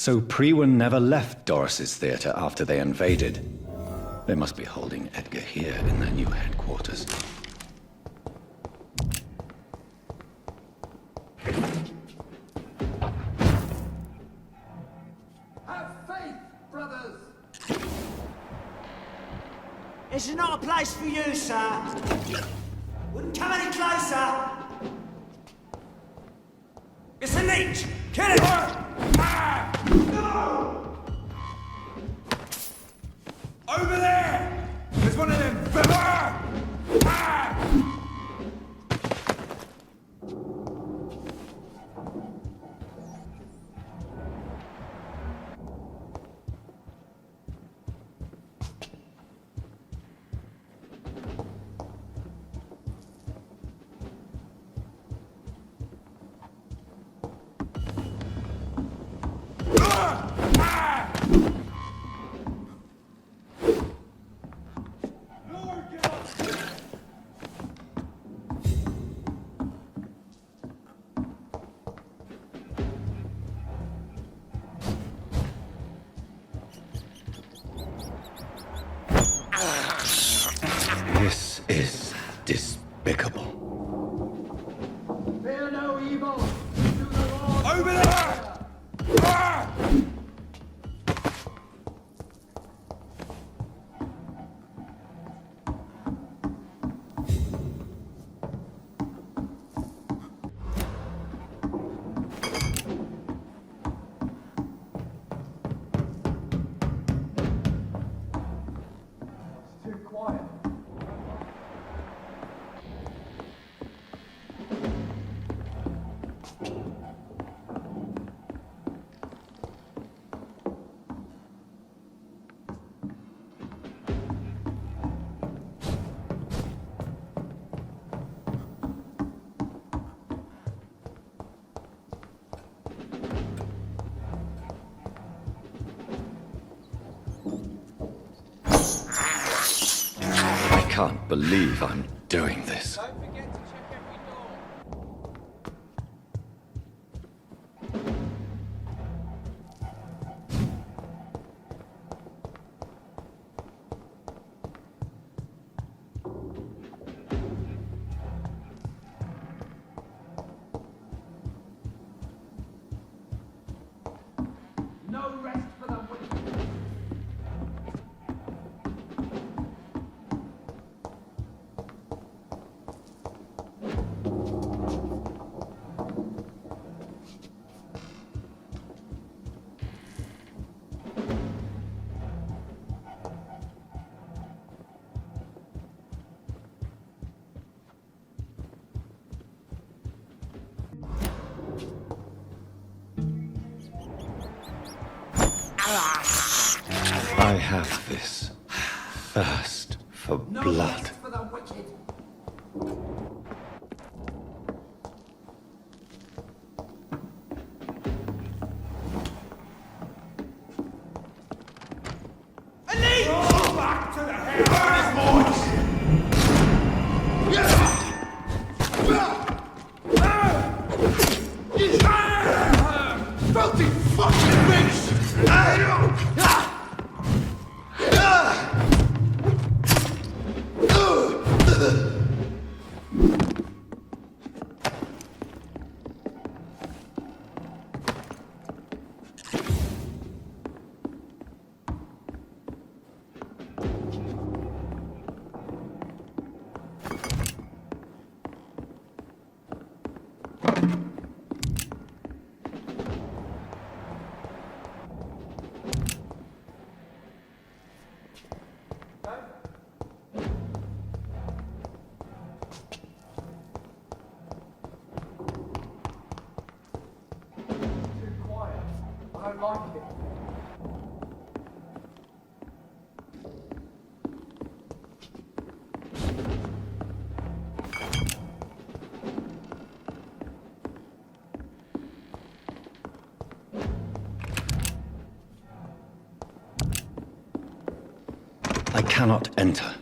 So Priwen never left Doris's theater after they invaded. They must be holding Edgar here in their new headquarters. Have faith, brothers! This is not a place for you, sir. Wouldn't come any closer. It's a leech! Kill it! No! Over there! There's one of them! This is despicable. Fear no evil! To the Lord! Over there! It's too quiet. I can't believe I'm doing this. Don't forget to check every door. No rest for the wicked. I have this thirst for No blood. rest for the wicked. Go back to the house! Filthy fucking bitch! Too quiet. I don't like it. I cannot enter.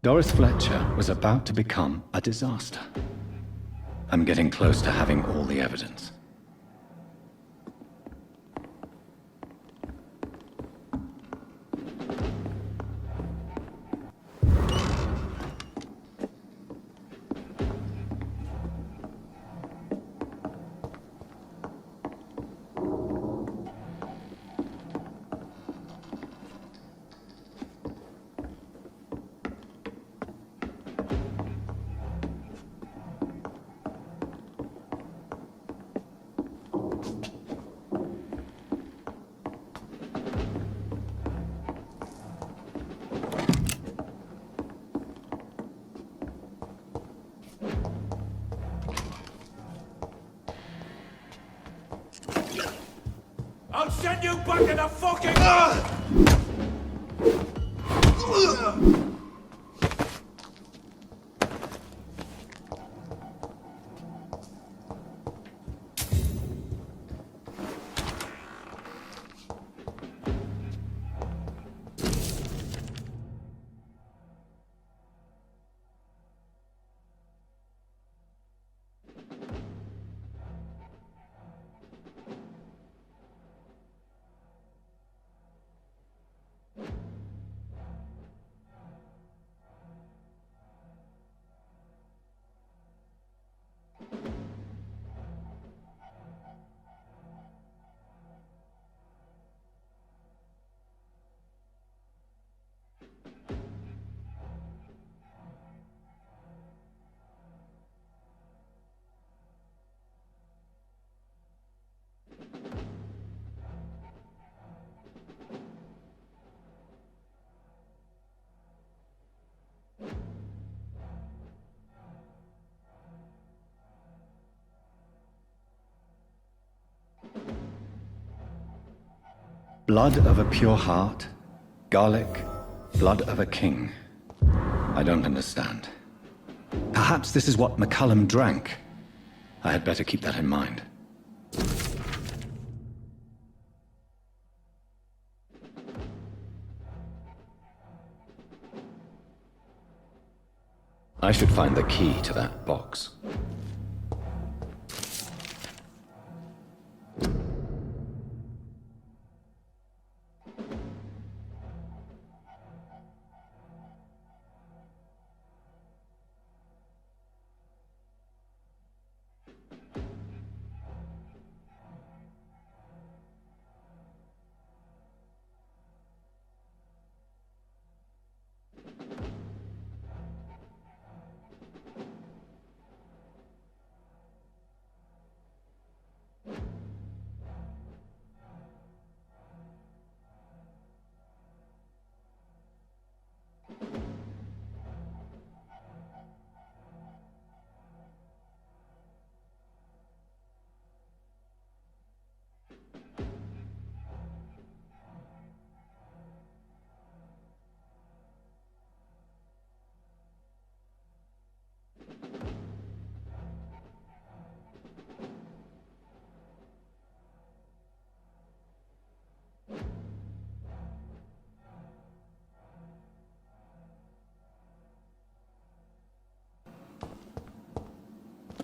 Doris Fletcher was about to become a disaster. I'm getting close to having all the evidence. I'll send you back in the fucking... Blood of a pure heart, garlic, blood of a king. I don't understand. Perhaps this is what McCullum drank. I had better keep that in mind. I should find the key to that box.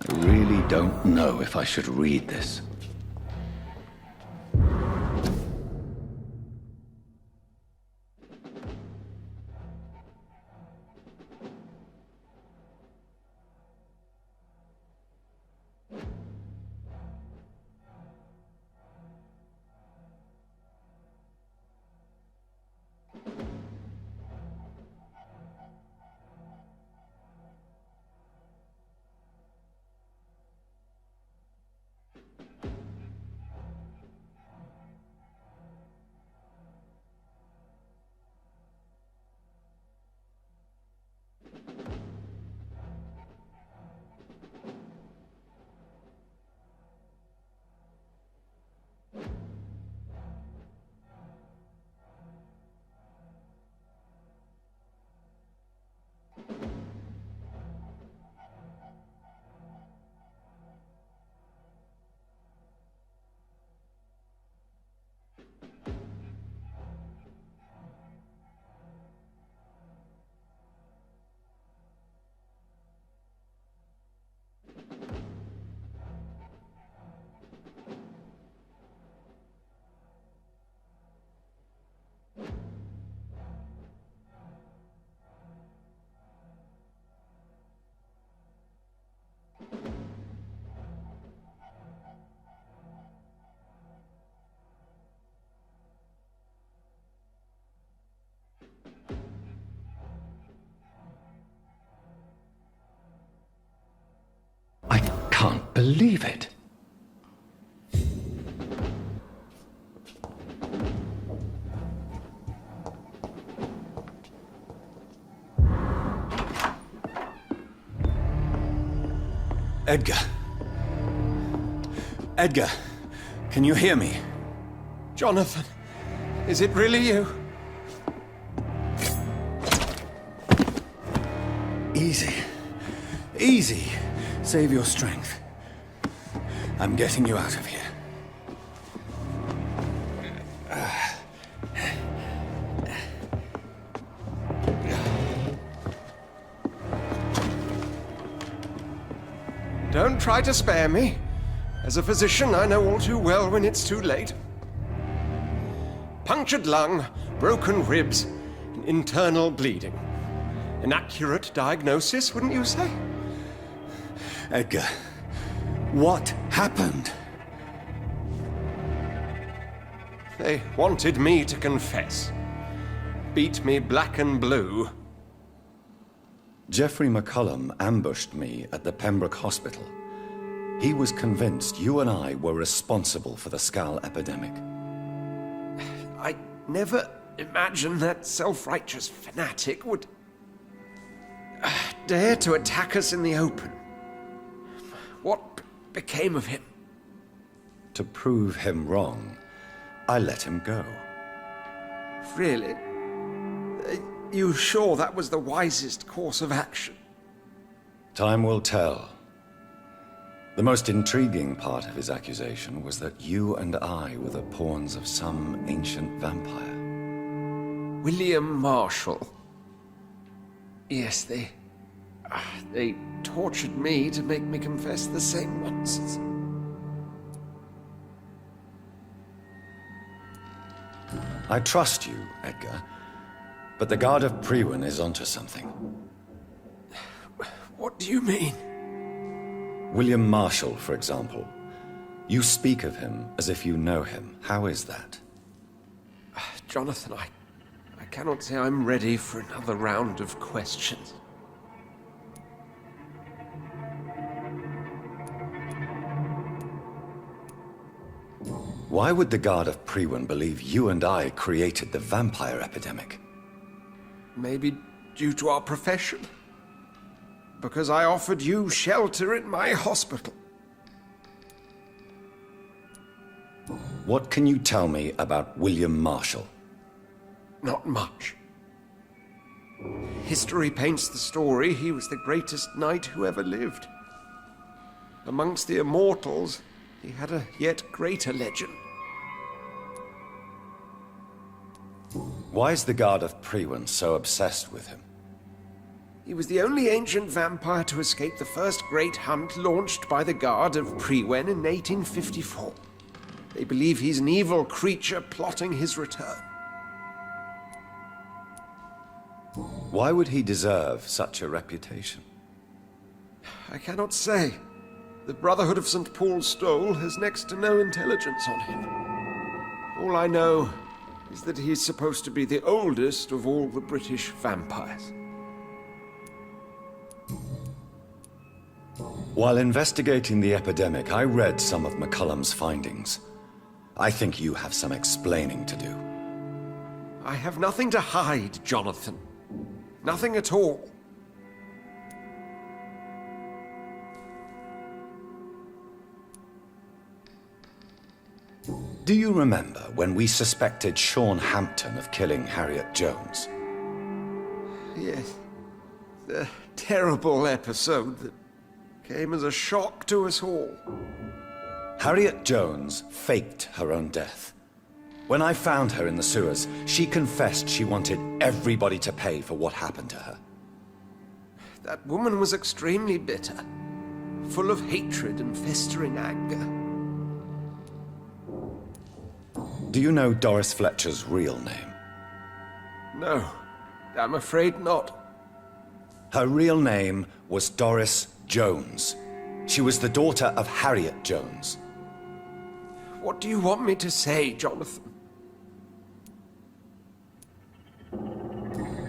I really don't know if I should read this. believe it. Edgar. Edgar, can you hear me? Jonathan, is it really you? Easy. Easy. Save your strength. I'm getting you out of here. Don't try to spare me. As a physician, I know all too well when it's too late. Punctured lung, broken ribs, and internal bleeding. An accurate diagnosis, wouldn't you say? Edgar, what happened? They wanted me to confess. Beat me black and blue. Jeffrey McCullum ambushed me at the Pembroke Hospital. He was convinced you and I were responsible for the Skal epidemic. I never imagined that self-righteous fanatic would dare to attack us in the open. What became of him? To prove him wrong, I let him go. Really? You sure that was the wisest course of action? Time will tell. The most intriguing part of his accusation was that you and I were the pawns of some ancient vampire. William Marshall. Yes, they tortured me to make me confess the same nonsense. I trust you, Edgar, but the Guard of Priwen is onto something. What do you mean? William Marshall, for example. You speak of him as if you know him. How is that? Jonathan, I cannot say I'm ready for another round of questions. Why would the Guard of Priwen believe you and I created the vampire epidemic? Maybe due to our profession. Because I offered you shelter in my hospital. What can you tell me about William Marshall? Not much. History paints the story he was the greatest knight who ever lived. Amongst the immortals, he had a yet greater legend. Why is the Guard of Priwen so obsessed with him? He was the only ancient vampire to escape the first great hunt launched by the Guard of Priwen in 1854. They believe he's an evil creature plotting his return. Why would he deserve such a reputation? I cannot say. The Brotherhood of St. Paul's Stole has next to no intelligence on him. All I know is that he's supposed to be the oldest of all the British vampires. While investigating the epidemic, I read some of McCullum's findings. I think you have some explaining to do. I have nothing to hide, Jonathan. Nothing at all. Do you remember when we suspected Sean Hampton of killing Harriet Jones? Yes. The terrible episode that came as a shock to us all. Harriet Jones faked her own death. When I found her in the sewers, she confessed she wanted everybody to pay for what happened to her. That woman was extremely bitter, full of hatred and festering anger. Do you know Doris Fletcher's real name? No, I'm afraid not. Her real name was Doris Jones. She was the daughter of Harriet Jones. What do you want me to say, Jonathan?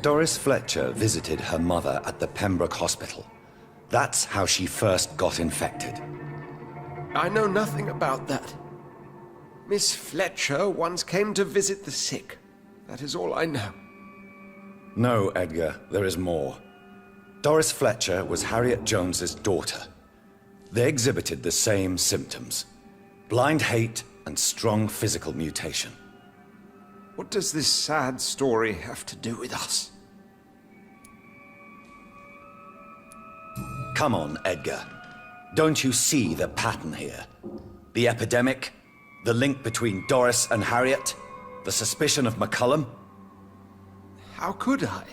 Doris Fletcher visited her mother at the Pembroke Hospital. That's how she first got infected. I know nothing about that. Miss Fletcher once came to visit the sick. That is all I know. No, Edgar, there is more. Doris Fletcher was Harriet Jones's daughter. They exhibited the same symptoms: blind hate and strong physical mutation. What does this sad story have to do with us? Come on, Edgar. Don't you see the pattern here? The epidemic, the link between Doris and Harriet, the suspicion of McCullum? How could I?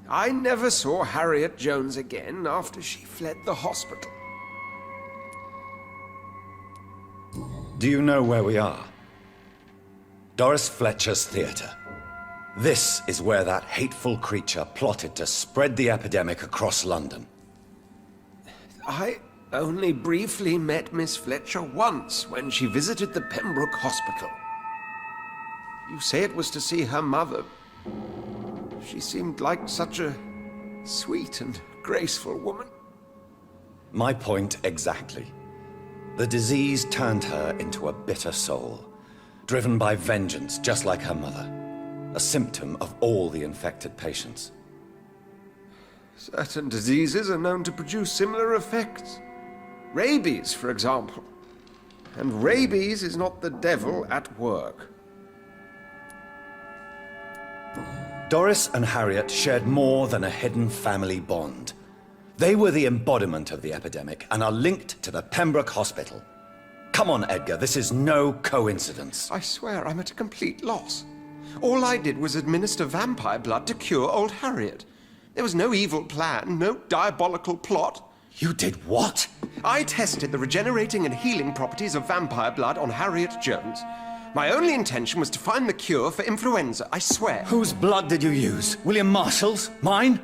I never saw Harriet Jones again after she fled the hospital. Do you know where we are? Doris Fletcher's theater. This is where that hateful creature plotted to spread the epidemic across London. I only briefly met Miss Fletcher once when she visited the Pembroke Hospital. You say it was to see her mother. She seemed like such a sweet and graceful woman. My point exactly. The disease turned her into a bitter soul, driven by vengeance just like her mother. A symptom of all the infected patients. Certain diseases are known to produce similar effects. Rabies, for example. And rabies is not the devil at work. Doris and Harriet shared more than a hidden family bond. They were the embodiment of the epidemic and are linked to the Pembroke Hospital. Come on, Edgar, this is no coincidence. I swear I'm at a complete loss. All I did was administer vampire blood to cure old Harriet. There was no evil plan, no diabolical plot. You did what? I tested the regenerating and healing properties of vampire blood on Harriet Jones. My only intention was to find the cure for influenza, I swear. Whose blood did you use? William Marshall's? Mine?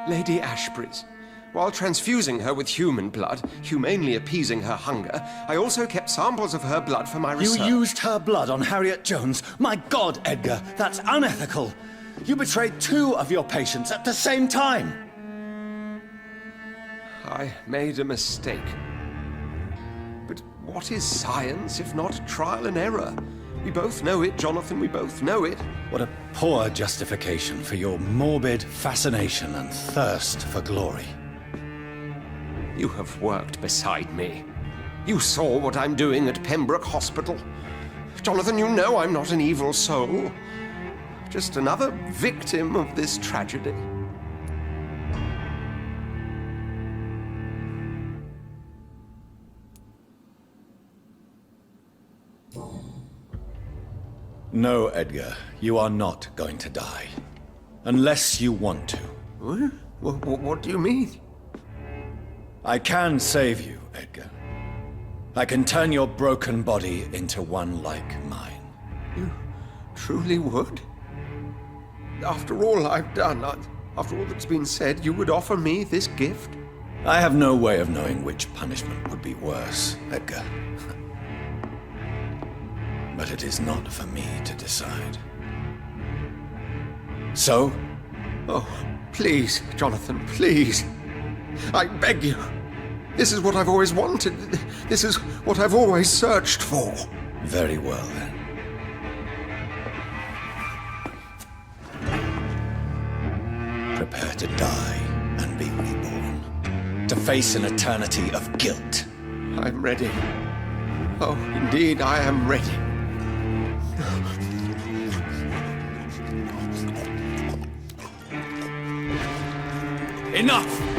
Lady Ashbury's. While transfusing her with human blood, humanely appeasing her hunger, I also kept samples of her blood for my research. You used her blood on Harriet Jones? My God, Edgar, that's unethical. You betrayed 2 of your patients at the same time. I made a mistake. But what is science if not trial and error? We both know it, Jonathan, we both know it. What a poor justification for your morbid fascination and thirst for glory. You have worked beside me. You saw what I'm doing at Pembroke Hospital. Jonathan, you know I'm not an evil soul. Just another victim of this tragedy. No, Edgar, you are not going to die. Unless you want to. What do you mean? I can save you, Edgar. I can turn your broken body into one like mine. You truly would? After all I've done, after all that's been said, you would offer me this gift? I have no way of knowing which punishment would be worse, Edgar. But it is not for me to decide. So? Oh, please, Jonathan, please. I beg you. This is what I've always wanted. This is what I've always searched for. Very well, then. Prepare to die and be reborn. To face an eternity of guilt. I'm ready. Oh, indeed, I am ready. Enough!